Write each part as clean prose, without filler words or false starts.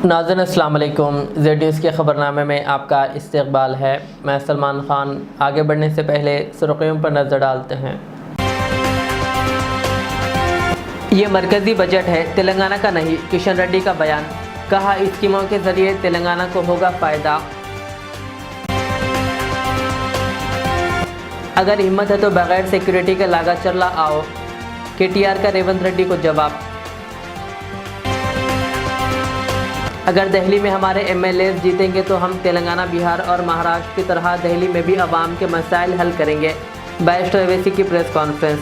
नाज़रीन अस्सलाम वालेकुम। ज़ेड न्यूज़ के ख़बरनामे में आपका इस्तकबाल है। मैं सलमान ख़ान। आगे बढ़ने से पहले सुर्ख़ियों पर नज़र डालते हैं। ये मरकज़ी बजट है, तेलंगाना का नहीं। किशन रेड्डी का बयान। कहा, स्कीमों के ज़रिए तेलंगाना को होगा फ़ायदा। अगर हिम्मत है तो बग़ैर सिक्योरिटी के लागत चला आओ। KTR का रेवंत रेड्डी को जवाब। अगर दिल्ली में हमारे MLAs जीतेंगे तो हम तेलंगाना, बिहार और महाराष्ट्र की तरह दिल्ली में भी अवाम के मसाइल हल करेंगे। बैरिस्टर अवैसी की प्रेस कॉन्फ्रेंस।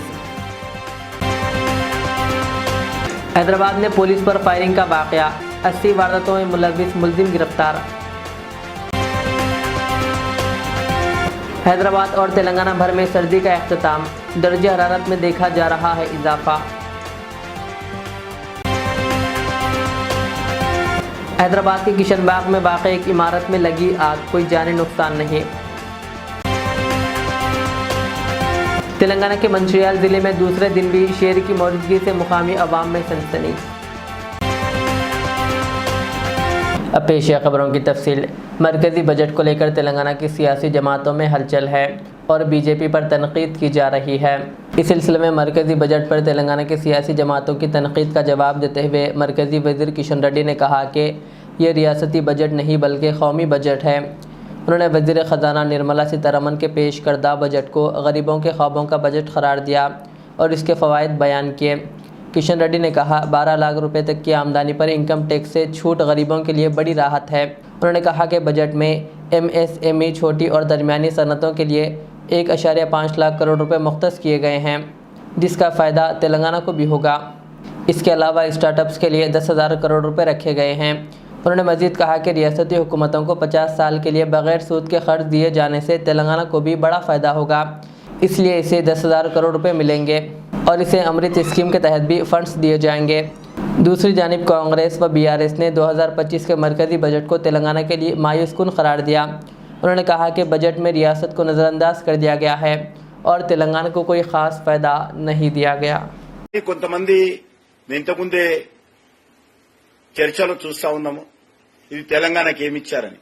हैदराबाद में पुलिस पर फायरिंग का वाक़या। 80 वारदातों में मुलविस मुलजिम गिरफ्तार। हैदराबाद और तेलंगाना भर में सर्दी का अख्ताम। दर्जे हरारत में देखा जा रहा है इजाफा। हैदराबाद के किशन बाग में वाक़ एक इमारत में लगी आग, कोई जानी नुकसान नहीं। तेलंगाना के मंचिर्याल ज़िले में दूसरे दिन भी शेर की मौजूदगी से मुकामी अवाम में सनसनी। अब पेश है खबरों की तफसील। मरकज़ी बजट को लेकर तेलंगाना की सियासी जमातों में हलचल है और BJP पर तनकीद की जा रही है। इस सिलसिले में मरकज़ी बजट पर तेलंगाना की सियासी जमातों की तनकीद का जवाब देते हुए मरकज़ी वज़ीर किशन रेड्डी ने कहा कि ये रियासती बजट नहीं बल्कि कौमी बजट है। उन्होंने वज़ीर ख़जाना निर्मला सीतारमण के पेश करदा बजट को गरीबों के ख्वाबों का बजट करार दिया और इसके फ़वाइद बयान किए। किशन रेड्डी ने कहा, 12 लाख रुपए तक की आमदनी पर इनकम टैक्स से छूट गरीबों के लिए बड़ी राहत है। उन्होंने कहा कि बजट में MSME छोटी और दरमियानी सनतों के लिए 1.5 लाख करोड़ रुपए मुख्तस किए गए हैं, जिसका फ़ायदा तेलंगाना को भी होगा। इसके अलावा स्टार्टअप्स के लिए 10,000 करोड़ रुपए रखे गए हैं। उन्होंने मज़ीद कहा कि रियासती हुकूमतों को 50 साल के लिए बग़ैर सूद के क़र्ज़ दिए जाने से तेलंगाना को भी बड़ा फ़ायदा होगा, इसलिए इसे 10,000 करोड़ रुपए मिलेंगे और इसे अमृत स्कीम के तहत भी फ़ंड्स दिए जाएंगे। दूसरी जानिब कांग्रेस व BRS ने 2025 के मरकज़ी बजट को तेलंगाना के लिए मायूसकुन करार दिया। उन्होंने कहा कि बजट में रियासत को नज़रअंदाज कर दिया गया है और तेलंगाना को कोई ख़ास फ़ायदा नहीं दिया गया। కొంతమంది ఇంతకుముందే చర్చలో చూస్తా ఉన్నాము, ఇది తెలంగాణకి ఏమి ఇచ్చారని.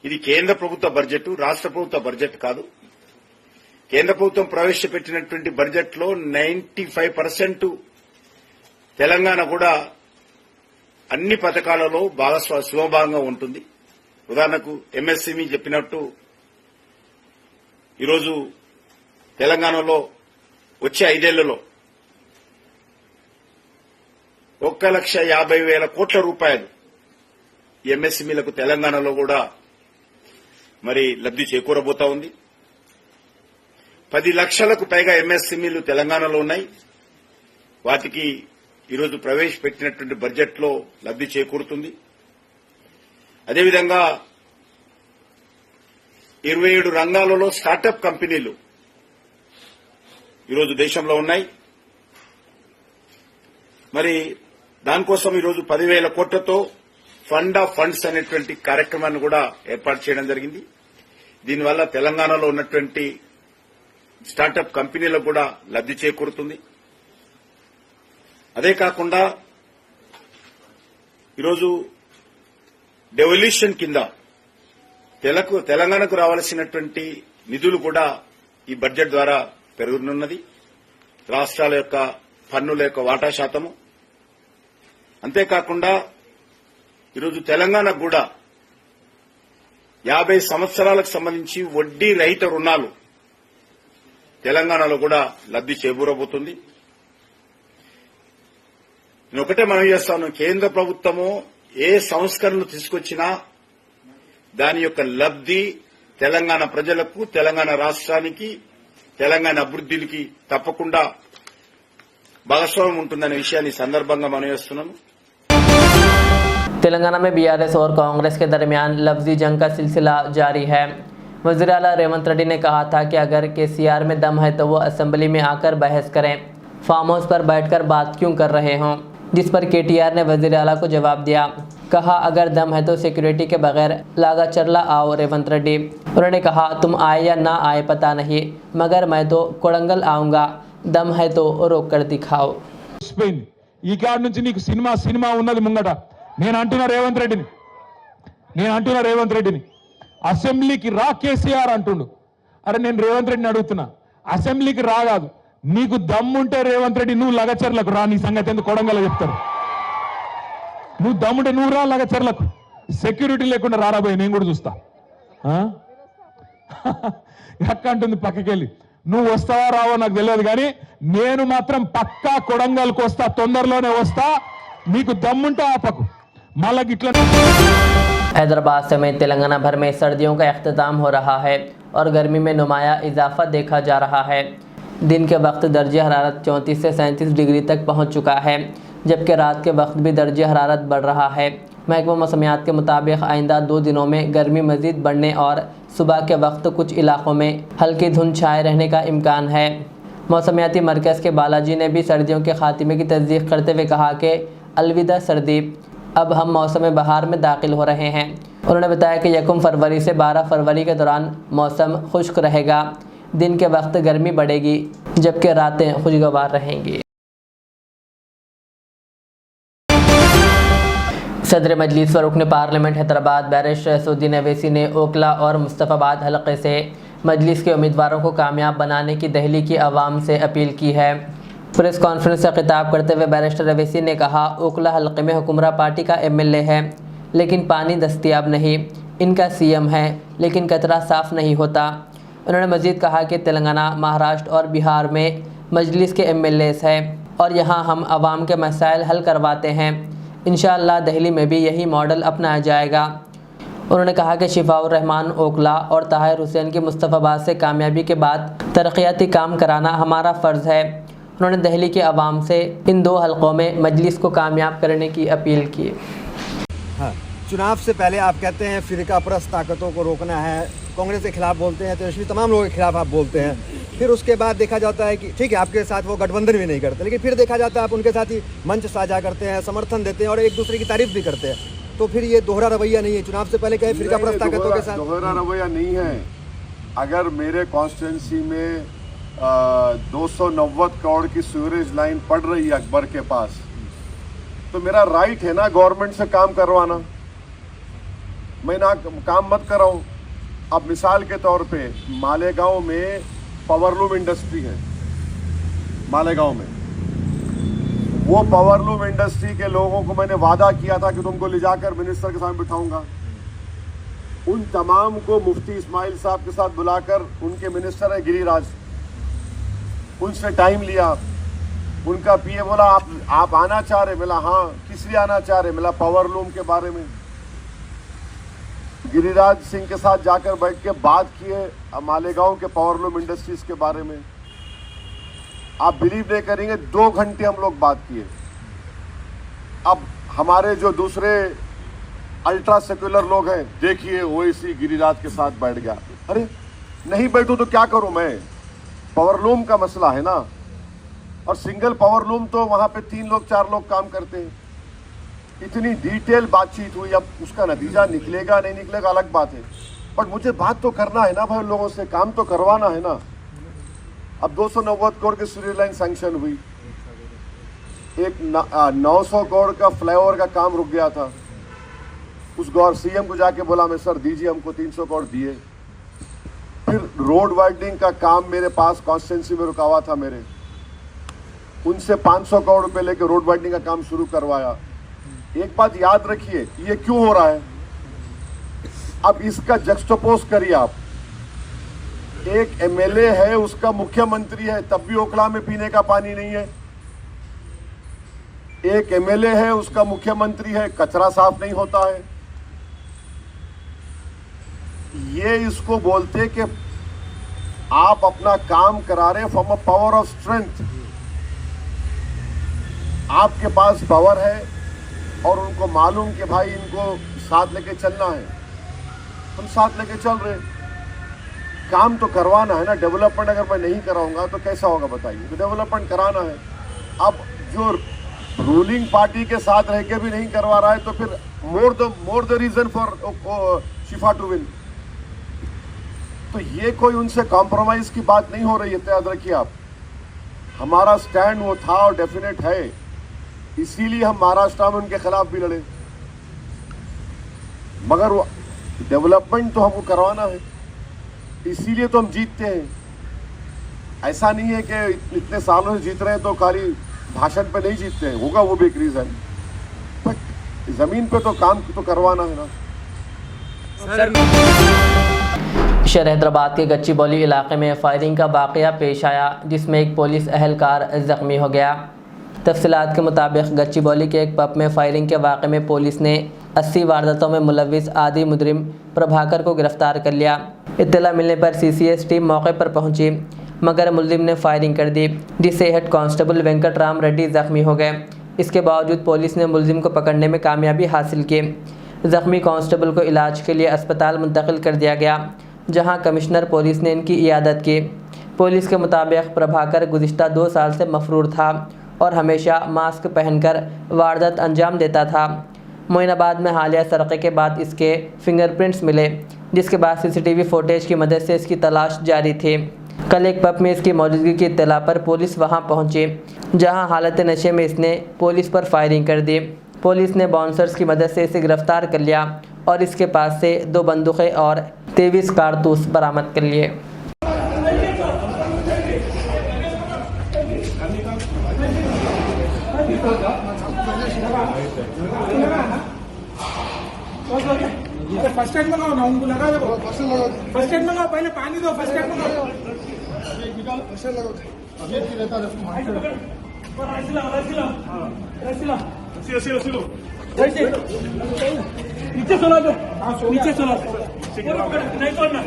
ఇది కేంద్ర ప్రభుత్వ బడ్జెట్, రాష్ట్ర ప్రభుత్వ బడ్జెట్ కాదు. కేంద్ర ప్రభుత్వం ప్రవేశపెట్టినటువంటి బడ్జెట్ లో 95% తెలంగాణ కూడా అన్ని పథకాలలో శివభాగంగా ఉంటుంది. ఉదాహరణకు MSME చెప్పినట్టు ఈరోజు తెలంగాణలో వచ్చే 5 ఏళ్లలో 1,50,000 కోట్ల రూపాయలు MSMEలకు తెలంగాణలో కూడా మరి లబ్ధి చేకూరబోతా ఉంది. 10 లక్షలకు పైగా MSMEలు తెలంగాణలో ఉన్నాయి. వాటికి ఈరోజు ప్రవేశపెట్టినటువంటి బడ్జెట్ లో లబ్ధి చేకూరుతుంది. అదేవిధంగా 27 రంగాలలో స్టార్టప్ కంపెనీలు ఈరోజు దేశంలో ఉన్నాయి. మరి దానికోసం ఈరోజు 10,000 కోట్లతో ఫండ్ ఆఫ్ ఫండ్స్ అనేటువంటి కార్యక్రమాన్ని కూడా ఏర్పాటు చేయడం జరిగింది. దీనివల్ల తెలంగాణలో ఉన్నటువంటి స్టార్టప్ కంపెనీలకు కూడా లబ్ధి చేకూరుతుంది. అదే కాకుండా ఈరోజు డెవల్యూషన్ కింద తెలంగాణకు రావాల్సినటువంటి నిధులు కూడా ఈ బడ్జెట్ ద్వారా పెరగనున్నది. రాష్ట్రాల యొక్క పన్నుల యొక్క వాటా శాతము. అంతేకాకుండా ఈరోజు తెలంగాణకు కూడా 50 సంవత్సరాలకు సంబంధించి వడ్డీ రహిత రుణాలు తెలంగాణలో కూడా లబ్ధి చేకూరబోతుంది. నేను ఒకటే మనవి చేస్తాను, కేంద్ర ప్రభుత్వము ఏ సంస్కరణలు తీసుకొచ్చినా దాని యొక్క లబ్ధి తెలంగాణ ప్రజలకు, తెలంగాణ రాష్ట్రానికి, తెలంగాణ అభివృద్ధికి తప్పకుండా భాగస్వామ్యం ఉంటుందనే విషయాన్ని సందర్భంగా మనవి చేస్తున్నాను. तेलंगाना में BRS और कांग्रेस के दरमियान लफ्जी जंग का सिलसिला जारी है। वज़ीर आला रेवंत रेड्डी ने कहा था कि अगर KCR में दम है तो वो असेंबली में आकर बहस करें, फार्म हाउस पर बैठकर बात क्यों कर रहे हों, जिस पर KTR ने वज़ीर आला को जवाब दिया। कहा, अगर दम है तो सिक्योरिटी के बगैर लागा चरला आओ रेवंत रेड्डी। उन्होंने कहा, तुम आए या ना आए पता नहीं, मगर मैं तो कोड़ंगल आऊंगा, दम है तो रोक कर दिखाओ। స్పెయిన్ ఈ కాడ నుంచి నీకు సినిమా ఉన్నది ముంగట నేను అంటున్నా రేవంత్ రెడ్డిని అసెంబ్లీకి రా కేసీఆర్ అంటుండు. అరే నేను రేవంత్ రెడ్డిని అడుగుతున్నా, అసెంబ్లీకి రా కాదు, నీకు దమ్ముంటే రేవంత్ రెడ్డి నువ్వు లగచర్లకు రా, నీ సంగతి ఎందుకు కొడంగల్ చెప్తారు. నువ్వు దమ్ముంటే నువ్వు రా లగచర్లకు, సెక్యూరిటీ లేకుండా రారాబోయే నేను కూడా చూస్తా. ఎక్క అంటుంది పక్కకెళ్ళి, నువ్వు వస్తావా రావో నాకు తెలియదు కానీ నేను మాత్రం పక్కా కొడంగల్కి వస్తా, తొందరలోనే వస్తా, నీకు దమ్ముంటే ఆపకు మళ్ళీ ఇట్లా. हैदराबाद समेत तेलंगाना भर में सर्दियों का अख्ताम हो रहा है और गर्मी में नुमाया इजाफा देखा जा रहा है। दिन के वक्त दर्जे हरारत 34 से 37 डिग्री तक पहुंच चुका है, जबकि रात के वक्त भी दर्जे हरारत बढ़ रहा है। महकमा मौसमियात के मुताबिक आइंदा 2 दिनों में गर्मी मज़ीद बढ़ने और सुबह के वक्त कुछ इलाकों में हल्की धुंध छाए रहने का इम्कान है। मौसमियाती मरकज़ के बालाजी ने भी सर्दियों के खात्मे की तस्दीक करते हुए कहा कि अलविदा सर्दी, अब हम मौसम बहार में दाखिल हो रहे हैं। उन्होंने बताया कि 1 फरवरी से 12 फरवरी के दौरान मौसम खुश्क रहेगा, दिन के वक्त गर्मी बढ़ेगी जबकि रातें खुशगवार रहेंगी। सदर मजलिस व रुकन पार्लियामेंट हैदराबाद बैरिस्टर असदुद्दीन अवैसी ने ओखला और मुस्तफ़ाबाद हलक़े से मजलिस के उम्मीदवारों को कामयाब बनाने की दिल्ली की आवाम से अपील की है। प्रेस कॉन्फ्रेंस से खिताब करते हुए बैरिस्टर अवैसी ने कहा, ओखला हलक़े में हुक्मरान पार्टी का MLA है लेकिन पानी दस्तियाब नहीं, इनका CM है लेकिन कचरा साफ़ नहीं होता। उन्होंने मज़ीद कहा कि तेलंगाना, महाराष्ट्र और बिहार में मजलिस के MLAs हैं और यहाँ हम आवाम के मसाइल हल करवाते हैं। इंशाअल्लाह दिल्ली में भी यही मॉडल अपनाया जाएगा। उन्होंने कहा कि शिफाउर रहमान ओखला और ताहिर हुसैन की मुस्तफ़ाबाद से कामयाबी के बाद तरक्याती काम कराना हमारा फ़र्ज़ है। उन्होंने दिल्ली के आवाम से इन 2 हलकों में मजलिस को कामयाब करने की अपील की। हाँ, चुनाव से पहले आप कहते हैं फ़िरका परस्त ताकतों को रोकना है, कांग्रेस के खिलाफ बोलते हैं, तेजस्वी तमाम लोगों के खिलाफ आप बोलते हैं, फिर उसके बाद देखा जाता है कि ठीक है आपके साथ वो गठबंधन भी नहीं करते, लेकिन फिर देखा जाता है आप उनके साथ ही मंच साझा करते हैं, समर्थन देते हैं और एक दूसरे की तारीफ भी करते हैं। तो फिर ये दोहरा रवैया नहीं है? चुनाव से पहले कहे फ़िरका परस्त ताकतों के साथ दोहरा रवैया नहीं है। अगर मेरे कॉन्स्टिट्यूंसी में 290 करोड़ की सीवरेज लाइन पड़ रही है अकबर के पास, तो मेरा राइट है ना गवर्नमेंट से काम करवाना। मैं ना काम मत कराऊं। अब मिसाल के तौर पे मालेगांव में पावरलूम इंडस्ट्री है, मालेगांव में वो पावरलूम इंडस्ट्री के लोगों को मैंने वादा किया था कि तुमको ले जाकर मिनिस्टर के सामने बिठाऊंगा। उन तमाम को मुफ्ती इस्माइल साहब के साथ बुलाकर, उनके मिनिस्टर है गिरिराज, उनसे टाइम लिया। उनका पीए बोला आप आना चाह रहे? मिला हाँ, किस लिए आना चाह रहे? मिला पावरलूम के बारे में। गिरिराज सिंह के साथ जाकर बैठ के बात किए मालेगांव के पावरलूम इंडस्ट्रीज के बारे में। आप बिलीव नहीं करेंगे, 2 घंटे हम लोग बात किए। अब हमारे जो दूसरे अल्ट्रा सेक्युलर लोग हैं, देखिए ओवैसी गिरिराज के साथ बैठ गया। अरे नहीं बैठूं तो क्या करूं मैं? पावरलूम का मसला है ना, और सिंगल पावरलूम तो वहां पे 3 लोग 4 लोग काम करते हैं। इतनी डिटेल बातचीत हुई, अब उसका नतीजा निकलेगा नहीं निकलेगा अलग बात है, बट मुझे बात तो करना है ना भाई, लोगों से काम तो करवाना है ना। अब 290 करोड़ की सीवरेज लाइन सैंक्शन हुई, एक 900 करोड़ का फ्लाईओवर का काम रुक गया था। उस CM को जाके बोला मैं, सर दीजिए हमको 300 करोड़ दिए। फिर रोड वाइडनिंग का काम मेरे पास कॉन्स्टिट्यूंसी में रुका हुआ था मेरे, उनसे 500 करोड़ रुपए लेके रोड वाइडनिंग का काम शुरू करवाया। एक बात याद रखिए, ये क्यों हो रहा है? अब इसका जक्सटोपोज करिए आप, एक MLA है, उसका मुख्यमंत्री है, तब भी ओखला में पीने का पानी नहीं है। एक MLA है, उसका मुख्यमंत्री है, कचरा साफ नहीं होता है। ये इसको बोलते कि आप अपना काम करा रहे from a power of strength. आपके पास पावर है और उनको मालूम कि भाई इनको साथ लेके चलना है, हम साथ लेके चल रहे। काम तो करवाना है ना, डेवलपमेंट अगर मैं नहीं कराऊंगा तो कैसा होगा बताइए? तो डेवलपमेंट कराना है। अब जो रूलिंग पार्टी के साथ रह के भी नहीं करवा रहा है तो फिर more the reason for Shifa to win. तो ये कोई उनसे कॉम्प्रोमाइज की बात नहीं हो रही है, तो याद रखिए आप। हमारा स्टैंड वो था और डेफिनेट है, इसीलिए हम महाराष्ट्र में उनके खिलाफ भी लड़े। मगर वो डेवलपमेंट तो हमको करवाना है, इसीलिए तो हम जीतते हैं। ऐसा नहीं है कि इतने सालों से जीत रहे हैं तो खाली भाषण पे नहीं जीतते हैं, होगा वो भी एक रीजन, बट जमीन पे तो काम तो करवाना है ना। शहर हैदराबाद के गच्चीबौली इलाके में फायरिंग का वाक़या पेश आया जिसमें एक पुलिस एहलकार ज़ख्मी हो गया। तफसीलात के मुताबिक गच्चीबौली के एक पब में फायरिंग के वाक़े में पुलिस ने 80 वारदातों में मुलविस आदि मुजरिम प्रभाकर को गिरफ्तार कर लिया। इत्तला मिलने पर CCS टीम मौके पर पहुंची मगर मुलजिम ने फायरिंग कर दी जिससे हेड कांस्टेबल वेंकट राम रेड्डी ज़ख्मी हो गए। इसके बावजूद पुलिस ने मुलजिम को पकड़ने में कामयाबी हासिल की। ज़ख्मी कांस्टेबल को इलाज के लिए अस्पताल मुंतकिल कर दिया गया जहां कमिश्नर पुलिस ने इनकी इयादत की। पुलिस के मुताबिक प्रभाकर गुज़िश्ता 2 साल से मफरूर था और हमेशा मास्क पहनकर वारदात अंजाम देता था। मोइनाबाद में हालिया सरक़े के बाद इसके फिंगरप्रिंट्स मिले जिसके बाद CCTV फुटेज की मदद से इसकी तलाश जारी थी। कल एक पब में इसकी मौजूदगी की इत्तला पर पुलिस वहां पहुंची जहां हालत नशे में इसने पुलिस पर फायरिंग कर दी। पुलिस ने बाउंसर्स की मदद से इसे गिरफ्तार कर लिया और इसके पास से 2 बंदूकें और 23 कारतूस बरामद कर लिए। फर्स्ट एड मंगाओ ना, उनको लगा दो। फर्स्ट एड मंगाओ, पहले पानी दो, फर्स्ट एड मंगाओ। नीचे सुना दो, नीचे सुना दो, नहीं छोड़ना, नहीं छोड़ना।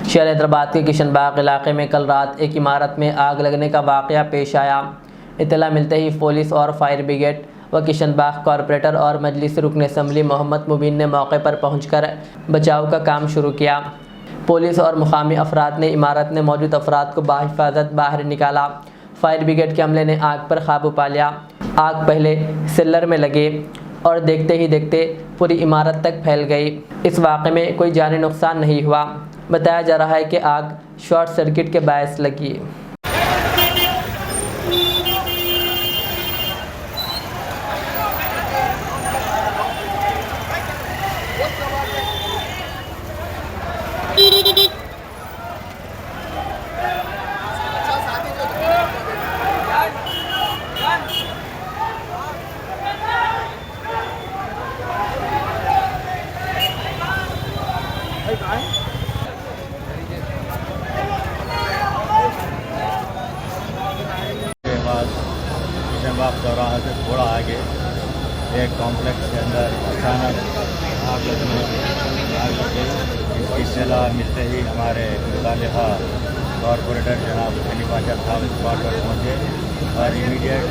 शहर हैदराबाद के किशनबाग इलाके में कल रात एक इमारत में आग लगने का वाक़या पेश आया। इत्तला मिलते ही पुलिस और फायर ब्रिगेड व किशनबाग कॉरपोरेटर और मजलिस रुकन असम्बली मोहम्मद मुबीन ने मौके पर पहुंचकर बचाव का काम शुरू किया। पुलिस और मुकामी अफराद ने इमारत में मौजूद अफराद को बाहिफाजत बाहर निकाला। फायर ब्रिगेड के अमले ने आग पर काबू पा लिया। आग पहले सेलर में लगे और देखते ही देखते पूरी इमारत तक फैल गई। इस वाक़े में कोई जानी नुकसान नहीं हुआ। बताया जा रहा है कि आग शॉर्ट सर्किट के बायस लगी। किशनबाग चौराहा से थोड़ा आगे एक कॉम्प्लेक्स के अंदर अचानक आग लग गई। इसकी इत्तला मिलते ही हमारे मुतालिका कॉरपोरेटर जनाब हुसैनी पाशा साहब स्पॉट पर पहुँचे और इमीडिएट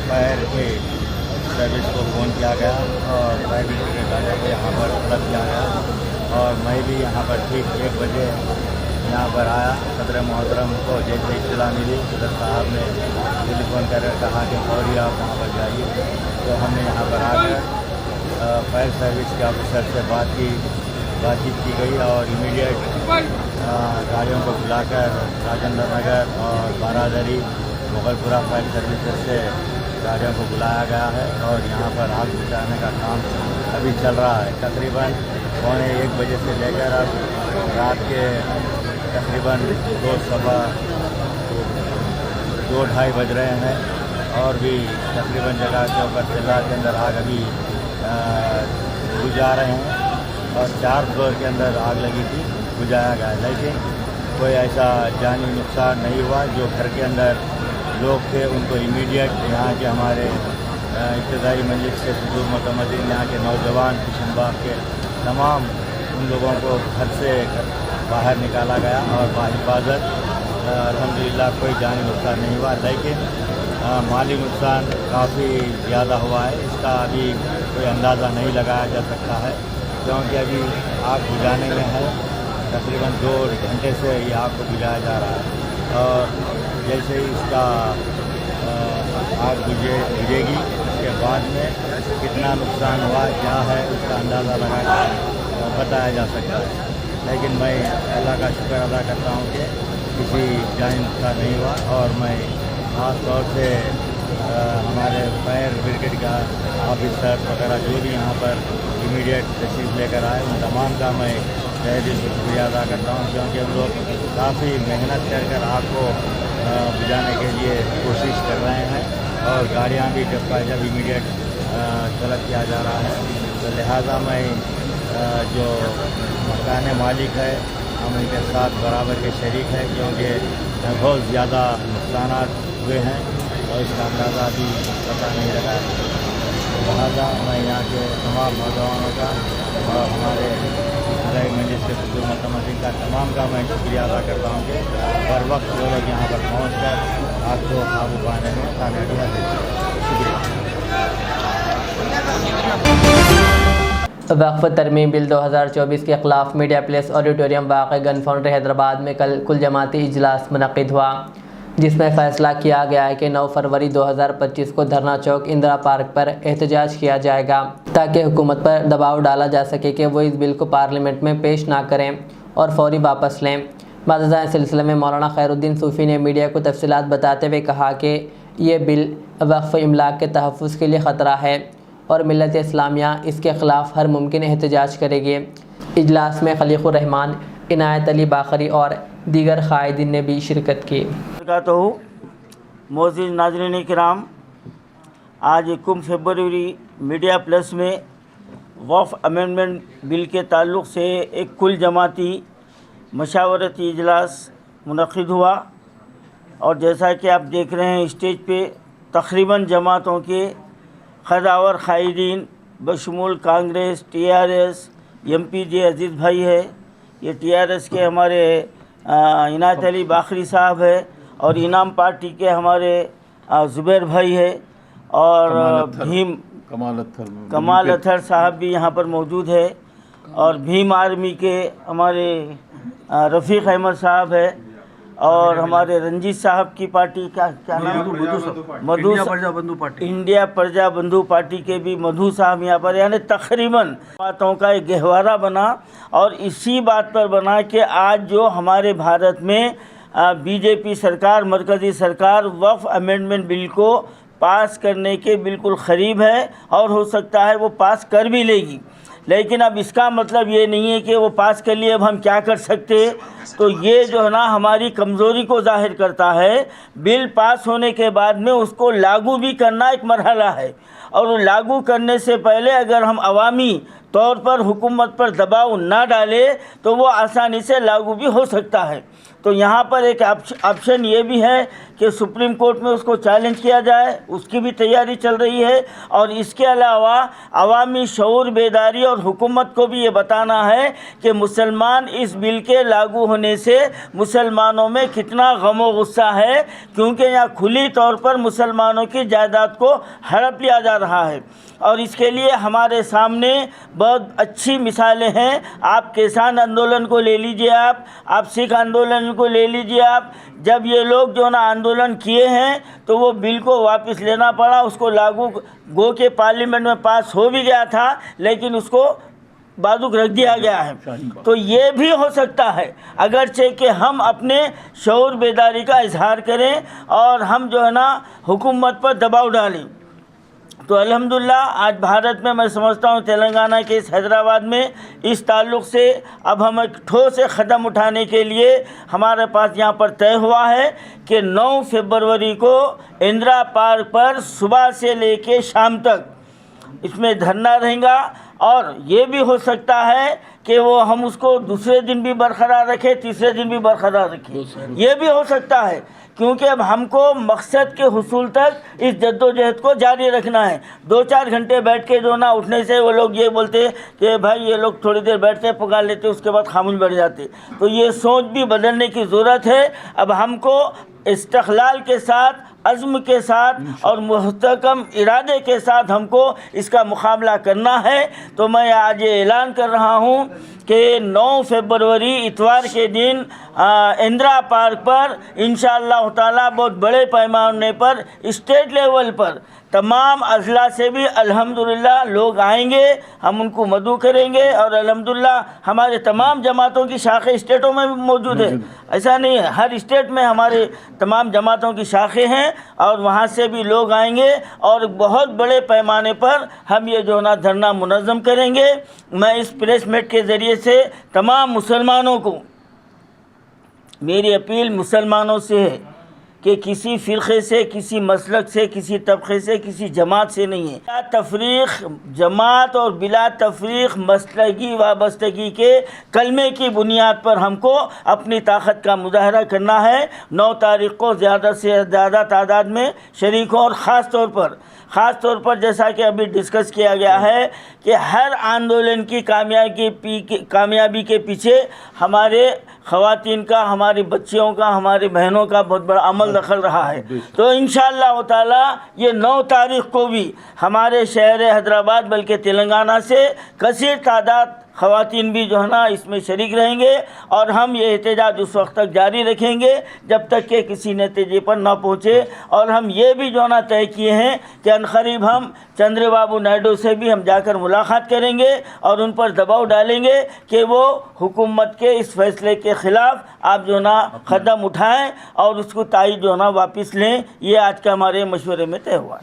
फायर की सर्विस को फ़ोन किया गया और फायर ब्रिगेड के गाड़ियों को यहाँ पर तलब किया गया और मैं भी यहाँ पर ठीक 1 बजे यहाँ पर आया। सदर मोहतरम को जैसे इत्तला मिली सदर साहब ने टेलीफोन कर कहा कि फौरी आप वहाँ पर जाइए, तो हमने यहाँ पर आकर फायर सर्विस के ऑफिसर से बातचीत की गई और इमीडिएट गाड़ियों को बुलाकर राजेंद्र नगर और बारादरी मुगलपुरा फायर सर्विसेज से गाड़ियों को बुलाया गया है और यहाँ पर आग बुझाने का काम अभी चल रहा है। तकरीबन 1:15 बजे से लेकर अब रात के तकरीबन 2-2:30 बज रहे हैं और भी तकरीबन जगह के ऊपर जिला के अंदर आग अभी बुझा रहे हैं और 4 फ्लोर के अंदर आग लगी थी, बुझाया गया, लेकिन कोई ऐसा जानी नुकसान नहीं हुआ। जो घर के अंदर लोग थे उनको इमीडिएट यहाँ के हमारे इब्तदाई मजलिस से सदूर मुतमदीन यहाँ के नौजवान किशनबाग के तमाम उन लोगों को घर से बाहर निकाला गया और बाहिफाजत अल्हम्दुलिल्लाह कोई जानी नुकसान नहीं हुआ, लेकिन माली नुकसान काफ़ी ज़्यादा हुआ है। इसका अभी कोई अंदाज़ा नहीं लगाया जा सकता है क्योंकि अभी आग बुझाने में है। तकरीबन 2 घंटे से ये आग को बुझाया जा रहा है और जैसे ही इसका आग बुझेगी उसके बाद में कितना नुकसान हुआ क्या है उसका अंदाज़ा लगा बताया जा सकता है। लेकिन मैं अल्लाह का शुक्र अदा करता हूँ कि किसी जानी नुकसान नहीं हुआ। और मैं ख़ास तौर से हमारे फायर ब्रिगेड का ऑफिसर वगैरह जो भी यहाँ पर इमीडिएट तशरीफ़ लेकर आए उन तमाम का मैं तहे दिल से शुक्रिया अदा करता हूँ, क्योंकि हम लोग काफ़ी मेहनत कर आग को बुझाने के लिए कोशिश कर रहे हैं और गाड़ियाँ भी जब इमीडिएट तलब किया जा रहा है। तो लिहाजा मैं जो मकान मालिक है हम उनके साथ बराबर के शरीक हैं, क्योंकि बहुत ज़्यादा नुकसान हुए हैं और इसका अंदाज़ा भी पता नहीं लगा। लिहाजा मैं यहाँ के तमाम नौजवानों का और हमारे मजलिस के सदर मतमसीन का तमाम का मैं शुक्रिया अदा करता हूँ कि हर वक्त वो लोग यहाँ पर पहुँच कर आग को काबू पाने में कामयाबी हासिल की। शुक्रिया। वक्फ तरमीम बिल 2024 के खिलाफ मीडिया प्लेस ऑडिटोरियम वाक़ गन फाउंड्री हैदराबाद में कल कुल जमाती इजलास मुनक़िद हुआ, जिसमें फ़ैसला किया गया है कि 9 फरवरी 2025 को धरना चौक इंदिरा पार्क पर एहतजाज किया जाएगा ताकि हुकूमत पर दबाव डाला जा सके कि वो इस बिल को पार्लियामेंट में पेश ना करें और फौरी वापस लें। बाज़ इस सिलसिले में मौलाना खैरुद्दीन सूफ़ी ने मीडिया को तफसीलात बताते हुए कहा कि ये बिल वक्फ इमलाक के तहफ़्फ़ुज़ के लिए ख़तरा है और मिल्लत इस्लामिया इसके ख़िलाफ़ हर मुमकिन एहतजाज करेगी। इजलास में खलीक़ुर रहमान, इनायत अली बाखरी और दीगर क़ायदीन ने भी शिरकत की। मोअज़्ज़िज़ नाज़रीन किराम, आज 21 फरवरी मीडिया प्लस में वक्फ अमेंडमेंट बिल के ताल्लुक़ से एक कुल जमाती मशावरती इजलास मुनक़िद हुआ और जैसा कि आप देख रहे हैं स्टेज पे तकरीबन जमातों के ख़दावर क़ायदीन बशमूल कांग्रेस, TRS, MPJ अजीज़ भाई है, ये TRS के हमारे इनायत अली बाखरी साहब है और इनाम पार्टी के हमारे ज़ुबैर भाई है और भीम कमाल अत्थर साहब भी यहाँ पर मौजूद है और भीम आर्मी के हमारे रफ़ीक अहमद साहब है और हमारे रंजीत साहब की पार्टी का क्या नाम, मधु इंडिया प्रजा बंधु पार्टी के भी मधु साहब यहाँ पर, यानी तकरीबन बातों का एक गहवारा बना और इसी बात पर बना कि आज जो हमारे भारत में बीजेपी सरकार, मरकज़ी सरकार वक्फ अमेंडमेंट बिल को पास करने के बिल्कुल करीब है और हो सकता है वो पास कर भी लेगी। लेकिन अब इसका मतलब ये नहीं है कि वो पास कर लिए अब हम क्या कर सकते। तो ये जो है ना हमारी कमज़ोरी को ज़ाहिर करता है। बिल पास होने के बाद में उसको लागू भी करना एक मरहला है और लागू करने से पहले अगर हम अवामी तौर पर हुकूमत पर दबाव ना डालें तो वो आसानी से लागू भी हो सकता है। तो यहाँ पर एक ऑप्शन ये भी है कि सुप्रीम कोर्ट में उसको चैलेंज किया जाए, उसकी भी तैयारी चल रही है। और इसके अलावा अवामी शऊर बेदारी और हुकूमत को भी ये बताना है कि मुसलमान इस बिल के लागू होने से मुसलमानों में कितना गम व गुस्सा है, क्योंकि यहाँ खुली तौर पर मुसलमानों की जायदाद को हड़प लिया जा रहा है। और इसके लिए हमारे सामने बहुत अच्छी मिसालें हैं। आप किसान आंदोलन को ले लीजिए, आप सिख आंदोलन को ले लीजिए। आप जब ये लोग जो ना आंदोलन किए हैं तो वो बिल को वापस लेना पड़ा, उसको लागू गो के पार्लियामेंट में पास हो भी गया था लेकिन उसको बाजुक रख दिया गया है। तो ये भी हो सकता है अगरचे कि हम अपने शऊर बेदारी का इजहार करें और हम जो है ना हुकूमत पर दबाव डालें। तो अल्हम्दुलिल्लाह आज भारत में मैं समझता हूँ तेलंगाना के इस हैदराबाद में इस ताल्लुक़ से अब हम एक ठोस कदम उठाने के लिए हमारे पास यहाँ पर तय हुआ है कि 9 फरवरी को इंदिरा पार्क पर सुबह से लेके शाम तक इसमें धरना रहेगा। और ये भी हो सकता है कि वो हम उसको दूसरे दिन भी बरकरार रखें, तीसरे दिन भी बरकरार रखें, ये भी हो सकता है, क्योंकि अब हमको मकसद के हुसूल तक इस जद्दोजहद को जारी रखना है। 2-4 घंटे बैठ के जो ना उठने से वो लोग ये बोलते कि भाई ये लोग थोड़ी देर बैठते पुकार लेते उसके बाद खामोश बैठ जाते। तो ये सोच भी बदलने की ज़रूरत है। अब हमको इस्तक़लाल के साथ, अज़्म के साथ और मुस्तहकम इरादे के साथ हमको इसका मुकाबला करना है। तो मैं आज ये ऐलान कर रहा हूँ कि 9 फरवरी इतवार के दिन इंदिरा पार्क पर इंशाअल्लाह ताला बहुत बड़े पैमाने पर स्टेट लेवल पर तमाम अजला से भी अल्हम्दुलिल्लाह लोग आएंगे, हम उनको मदू करेंगे और अल्हम्दुलिल्लाह हमारे तमाम जमातों की शाखें स्टेटों में भी मौजूद है। ऐसा नहीं है, हर स्टेट में हमारे तमाम जमातों की शाखें हैं और वहाँ से भी लोग आएंगे और बहुत बड़े पैमाने पर हम ये जो ना धरना मुनज़्ज़म करेंगे। मैं इस प्रेस मीट के ज़रिए से तमाम मुसलमानों को, मेरी अपील मुसलमानों से है कि किसी फ़िरक़े से, किसी मसलक से, किसी तबक़े से, किसी जमात से नहीं है। बिला तफरीक़ जमात और बिला तफरीक़ मसलकी वाबस्तगी के कलमे की बुनियाद पर हमको अपनी ताकत का मुजाहरा करना है। 9 तारीख़ को ज़्यादा से ज़्यादा तादाद में शरीक हो और ख़ास तौर पर जैसा कि अभी डिस्कस किया गया है कि हर आंदोलन की कामयाबी के पीछे हमारे ख़वातीन का, हमारी बच्चियों का, हमारी बहनों का बहुत बड़ा अमल दखल रहा है। तो इंशाअल्लाह ताला ये 9 तारीख़ को भी हमारे शहर हैदराबाद बल्कि तेलंगाना से कसीर तादाद ख़वातीन भी जो है ना इसमें शरीक रहेंगे और हम ये एहतजाज उस वक्त तक जारी रखेंगे जब तक कि किसी नतीजे पर ना पहुँचे। और हम ये भी जो ना तय किए हैं कि अनक़रीब हम चंद्रबाबू नायडू से भी हम जाकर मुलाकात करेंगे और उन पर दबाव डालेंगे कि वो हुकूमत के इस फैसले के ख़िलाफ़ आप जो ना कदम उठाएँ और उसको तायद जो ना वापस लें। ये आज का हमारे मशवरे में तय हुआ।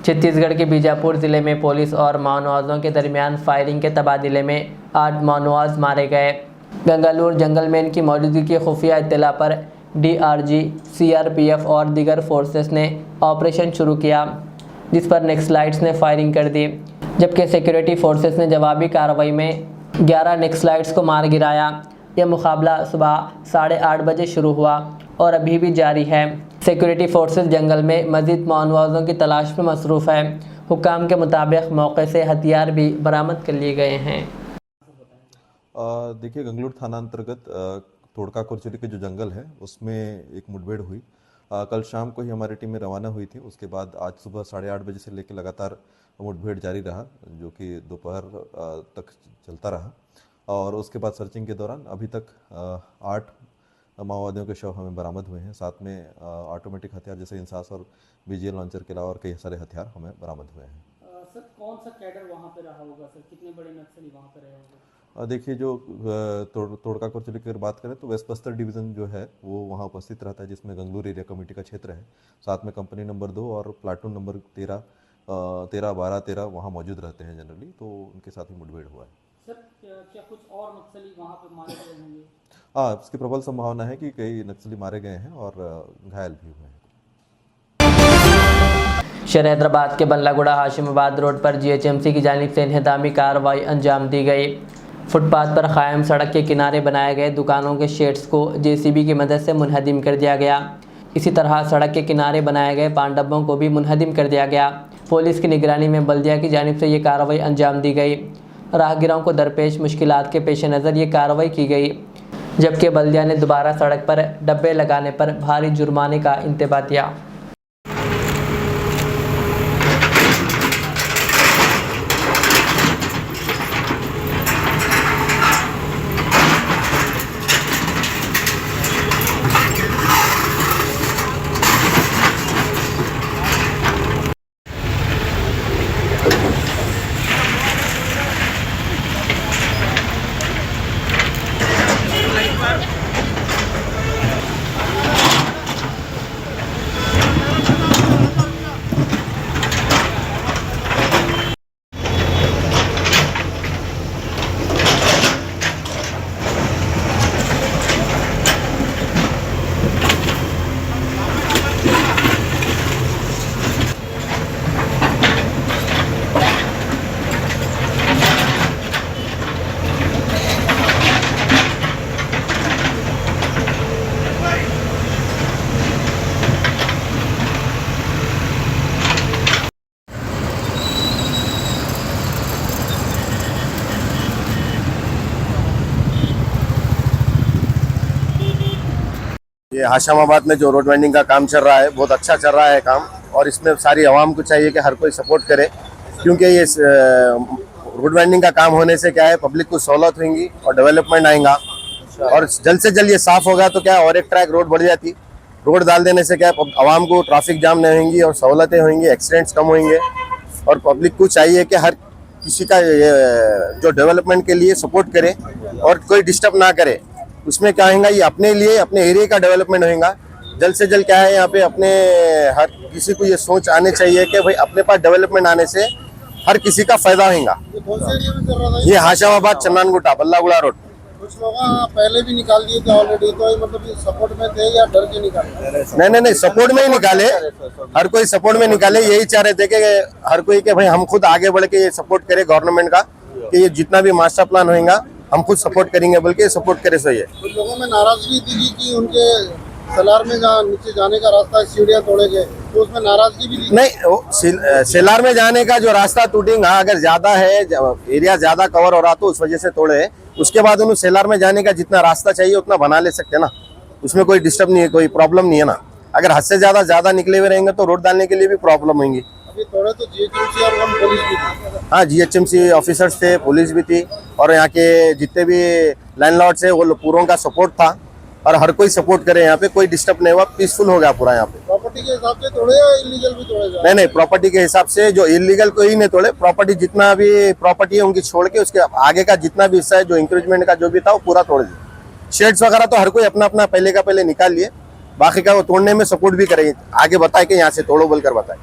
छत्तीसगढ़ के बीजापुर ज़िले में पुलिस और माओनवाज़ों के दरमियान फायरिंग के तबादले में 8 माओनवाज मारे गए। गंगालूर जंगल में इनकी मौजूदगी की खुफिया इत्तला पर DRG, CRPF और दीगर फोर्सेस ने ऑपरेशन शुरू किया, जिस पर नक्सलाइट्स ने फायरिंग कर दी, जबकि सिक्योरिटी फोर्सेस ने जवाबी कार्रवाई में 11 नक्सलाइट्स को मार गिराया। यह मुकाबला सुबह 8:30 बजे शुरू हुआ और अभी भी जारी है। सिक्योरिटी फोर्सेस जंगल में मज़ीद माओनवाज़ों की तलाश में मसरूफ़ है। हुक्काम के मुताबिक मौके से हथियार भी बरामद कर लिए गए हैं। देखिए, गंगलूर थाना अंतर्गत तोड़का कोरचरी के जो जंगल है उसमें एक मुठभेड़ हुई। कल शाम को ही हमारी टीम में रवाना हुई थी। उसके बाद आज सुबह 8:30 बजे से लेकर लगातार मुठभेड़ जारी रहा, जो कि दोपहर तक चलता रहा। और उसके बाद सर्चिंग के दौरान अभी तक 8 माओवादियों के शव हमें बरामद हुए हैं। साथ में ऑटोमेटिक हथियार जैसे इंसास और BGL लॉन्चर के अलावा और कई सारे हथियार हमें बरामद हुए हैं। सर, कौन सा कैडर वहाँ पे रहा होगा सर? कितने बड़े नक्सली वहाँ पे रहे होंगे? देखिए, जो तोड़का कोरचरी की बात करें तो वेस्ट बस्तर डिवीज़न जो है वो वहाँ उपस्थित रहता है, जिसमें गंगलूर एरिया कमेटी का क्षेत्र है। साथ में कंपनी नंबर 2 और प्लाटून नंबर 13, 12, 13 वहाँ मौजूद रहते हैं जनरली। तो उनके साथ ही मुठभेड़ हुआ है। सर, क्या कुछ और नक्सली वहाँ पे मारे गए होंगे? हाँ, इसकी प्रबल संभावना है कि कई नक्सली मारे गए हैं और घायल भी हुए हैं। शहर हैदराबाद के बल्लागुड़ा हाशिमाबाद रोड पर GHMC की जानिब से इन्हदामी कार्रवाई अंजाम दी गई। फुटपाथ पर कायम सड़क के किनारे बनाए गए दुकानों के शेड्स को JCB की मदद से मुनहदिम कर दिया गया। इसी तरह सड़क के किनारे बनाए गए पान डब्बों को भी मुनहदिम कर दिया गया। पुलिस की निगरानी में बल्दिया की जानिब से ये कार्रवाई अंजाम दी गई। राहगीरों को दरपेश मुश्किलात के पेश नज़र ये कार्रवाई की गई, जबकि बल्दिया ने दोबारा सड़क पर डब्बे लगाने पर भारी जुर्माने का इंतबाह किया। ये हाशिमाबाद में जो रोड वाइंडिंग का काम चल रहा है बहुत अच्छा चल रहा है काम, और इसमें सारी आवाम को चाहिए कि हर कोई सपोर्ट करे, क्योंकि ये रोड वाइंडिंग का काम होने से क्या है पब्लिक को सहूलत होगी और डेवलपमेंट आएगा। और जल्द से जल्द ये साफ होगा तो क्या और एक ट्रैक रोड बढ़ जाती रोड डाल देने से क्या है, आवाम को ट्रैफिक जाम नहीं होंगी और सहूलतें होंगी, एक्सीडेंट्स कम होंगे। और पब्लिक को चाहिए कि हर किसी का जो डेवलपमेंट के लिए सपोर्ट करे और कोई डिस्टर्ब ना करे। उसमें क्या होगा, ये अपने लिए अपने एरिया का डेवलपमेंट होगा। जल्द से जल्द क्या है, यहाँ पे अपने हर किसी को ये सोच आने चाहिए कि भाई अपने पास डेवलपमेंट आने से हर किसी का फायदा होगा। कौन से एरिया में चल रहा था? ये हाशामाबाद चन्नानगुट्टा बल्लागुड़ा रोड। कुछ लोग पहले भी निकाल दिए थे ऑलरेडी, तो ये मतलब सपोर्ट में थे या डर के निकाले? नहीं, सपोर्ट में ही निकाले। हर कोई सपोर्ट में निकाले। यही चाह रहे थे कि हर कोई के भाई हम खुद आगे बढ़ के ये सपोर्ट करें गवर्नमेंट का कि ये जितना भी मास्टर प्लान होगा हम खुद सपोर्ट करेंगे, बल्कि सपोर्ट करे। सही है। कुछ लोगों में नाराजगी थी कि उनके सेलार में जहाँ नीचे जाने का रास्ता सीढ़ियाँ तोड़े गए, तो उसमें नाराजगी भी थी। नहीं, सेलार में जाने का जो रास्ता टूटिंग अगर ज्यादा है, एरिया ज्यादा कवर हो रहा तो उस वजह से तोड़े। उसके बाद उन्हें सेलार में जाने का जितना रास्ता चाहिए उतना बना ले सकते ना, उसमें कोई डिस्टर्ब नहीं है, कोई प्रॉब्लम नहीं है ना। अगर हद से ज्यादा निकले हुए रहेंगे तो रोड डालने के लिए भी प्रॉब्लम होंगी। अभी तोड़े तो GHMC और वन पुलिस भी थी। हाँ, GHMC ऑफिसर्स थे, पुलिस भी थी और यहाँ के जितने भी लैंडलॉर्ड्स है वो पूरों का सपोर्ट था और हर कोई सपोर्ट करे। यहाँ पे कोई डिस्टर्ब नहीं हुआ, पीसफुल हो गया पूरा यहाँ पे। प्रॉपर्टी के हिसाब से तोड़े या इलीगल भी तोड़े जा? नहीं, प्रॉपर्टी के हिसाब से। जो इलीगल कोई नहीं तोड़े, प्रॉपर्टी जितना भी प्रॉपर्टी है उनकी छोड़ के उसके आगे का जितना भी हिस्सा है जो इंक्रोचमेंट का जो भी था वो पूरा तोड़ दिया। शेड्स वगैरह तो हर कोई अपना अपना पहले का पहले निकाल लिए, बाकी का वो तोड़ने में सपोर्ट भी करेंगे, आगे बताए कि यहाँ से तोड़ो बोलकर बताए।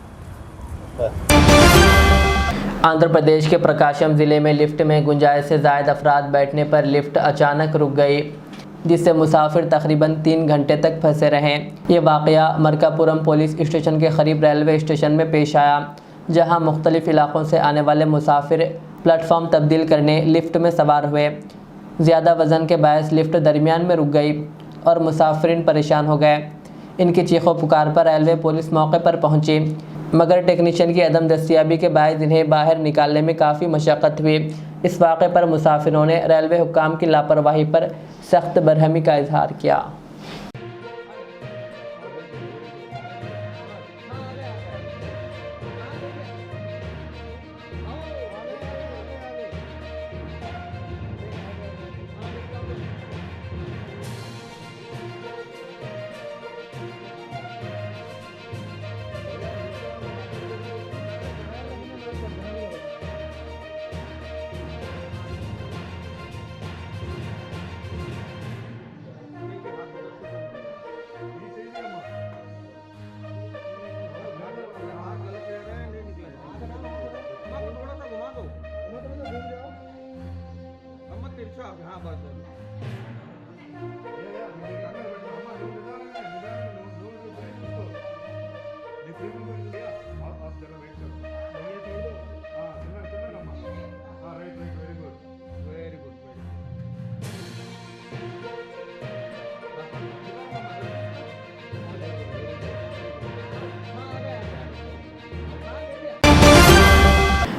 आंध्र प्रदेश के प्रकाशम जिले में लिफ्ट में गुंजाइश से ज़ायद अफराद बैठने पर लिफ्ट अचानक रुक गई, जिससे मुसाफिर तकरीबन 3 घंटे तक फंसे रहे। ये वाक़या मरकापुरम पुलिस स्टेशन के करीब रेलवे स्टेशन में पेश आया, जहां मुख्तलिफ इलाक़ों से आने वाले मुसाफिर प्लेटफॉर्म तब्दील करने लिफ्ट में सवार हुए। ज़्यादा वज़न के बायस लिफ्ट दरमियान में रुक गई और मुसाफिरीन परेशान हो गए। इनकी चीखों पुकार पर रेलवे पुलिस मौके पर पहुंची, मगर टेक्नीशियन की अदम दस्तियाबी के बायस इन्हें बाहर निकालने में काफ़ी मशक्क़त हुई। इस वाक़े पर मुसाफिरों ने रेलवे हुक्काम की लापरवाही पर सख्त बरहमी का इजहार किया।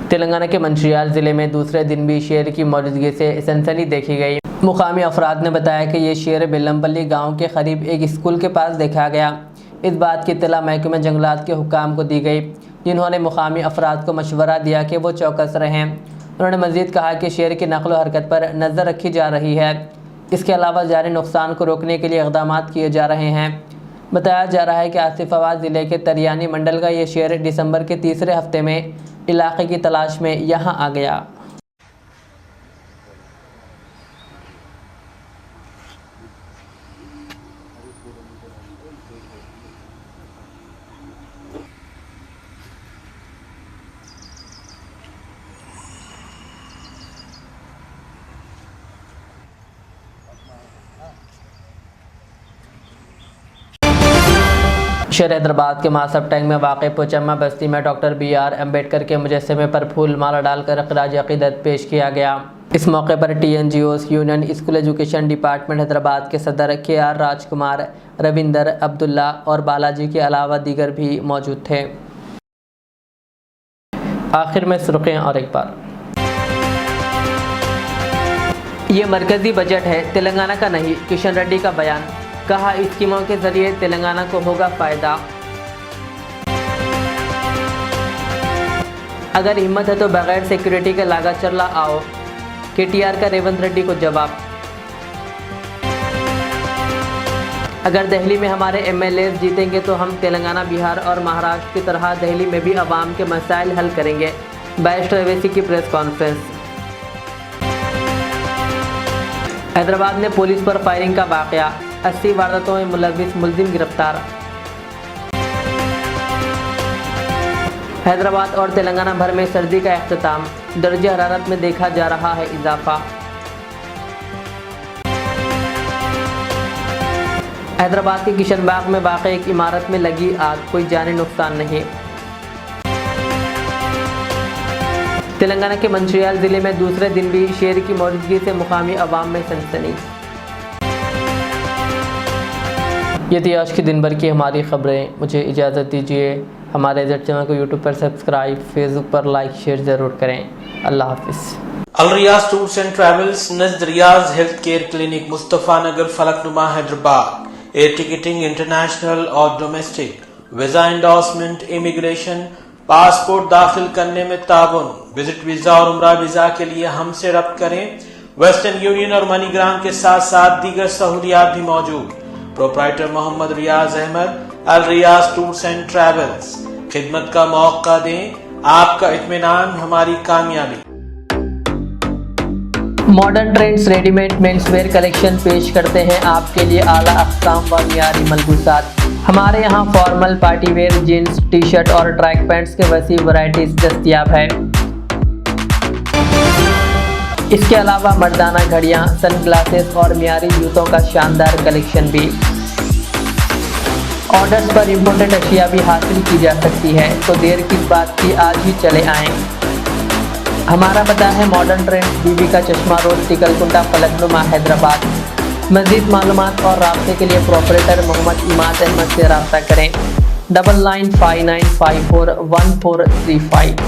तेलंगाना के मंचिर्याल ज़िले में दूसरे दिन भी शेर की मौजूदगी से सनसनी देखी गई। मुकामी अफराद ने बताया कि ये शेर बेलमपल्ली गांव के करीब एक स्कूल के पास देखा गया। इस बात की इत्तला महकमा जंगलात के हुक्काम को दी गई, जिन्होंने मुकामी अफराद को मशवरा दिया कि वो चौकस रहें। उन्होंने मज़ीद कहा कि शेर की नकल व हरकत पर नज़र रखी जा रही है। इसके अलावा जारी नुकसान को रोकने के लिए इक़दाम किए जा रहे हैं। बताया जा रहा है कि आसिफाबाद ज़िले के तरियानी मंडल का ये शेर दिसंबर के तीसरे हफ्ते में इलाके की तलाश में यहाँ आ गया। शहर हैदराबाद के मासब टैंक में वाक़ पोचम्मा बस्ती में डॉक्टर BR अम्बेडकर के मुजस्समे पर फूल माला डालकर ख़राज अक़ीदत पेश किया गया। इस मौके पर TNGOs union school education department Hyderabad के सदर KR राजकुमार, रविंदर, अब्दुल्ला और बालाजी के अलावा दीगर भी मौजूद थे। आखिर में सुर्खियाँ और एक बार, ये मरकज़ी बजट है, तेलंगाना का नहीं, किशन रेड्डी का बयान। कहा स्कीमों के जरिए तेलंगाना को होगा फ़ायदा। अगर हिम्मत है तो बगैर सिक्योरिटी के लागत चरला आओ, KTR का रेवंत रेड्डी को जवाब। अगर दिल्ली में हमारे एमएलए जीतेंगे तो हम तेलंगाना, बिहार और महाराष्ट्र की तरह दिल्ली में भी आवाम के मसाइल हल करेंगे। बैरिस्टर अवैसी की प्रेस कॉन्फ्रेंस। हैदराबाद में पुलिस पर फायरिंग का वाकया, 80 वारदातों में मुलविस मुलजिम गिरफ्तार। हैदराबाद और तेलंगाना भर में सर्दी का अख्ताम, दर्जे हरारत में देखा जा रहा है इजाफा। हैदराबाद के किशनबाग में वाक़ई एक इमारत में लगी आग, कोई जानी नुकसान नहीं। तेलंगाना के मंचिर्याल जिले में दूसरे दिन भी शेर की मौजूदगी से मुकामी अवाम में सनसनी। ये थी आज की दिन भर की हमारी खबरें। मुझे इजाज़त दीजिए। हमारे इधर चैनल को यूट्यूब पर सब्सक्राइब, फेसबुक पर लाइक शेयर ज़रूर करें। अल्लाह हाफिज़। Al Riyaz tours and travels, Najad Riyaz health care clinic, Mustafa Nagar, Falaknuma, Hyderabad. Air ticketing international और domestic, visa endorsement, immigration, passport दाखिल करने में ताउन, विजिट वीज़ा और उम्रा वीज़ा के लिए हमसे रब्त करें। वेस्टर्न यूनियन और मनीग्राम के साथ साथ दीगर सहूलियात भी मौजूद। Proprietor Mohammad Riyaz Ahmed, Al Riyaz tours and travels. खिदमत का मौका दें, आपका इत्मीनान हमारी कामयाबी। Modern trends readymade menswear collection पेश करते हैं आपके लिए आला अक़साम व मियारी मलबूसात। हमारे यहाँ formal, party wear, jeans, T shirt और ट्रैक पैंट्स के वसी वैरायटीज दस्तयाब है। इसके अलावा मर्दाना घड़ियाँ, सन ग्लासेस और मियारी जूतों का शानदार कलेक्शन भी। ऑर्डर्स पर इम्पोर्टेड अशिया भी हासिल की जा सकती है, तो देर किस बात की, आज ही चले आएँ। हमारा पता है मॉडर्न ट्रेंड्स, बीबी का चश्मा रोड, टिकलकुंटा, फलकनुमा, हैदराबाद। मज़ीद मालूमात और राब्ते के लिए प्रोपरेटर मोहम्मद इमाद अहमद से रब्ता करें। 9959541435।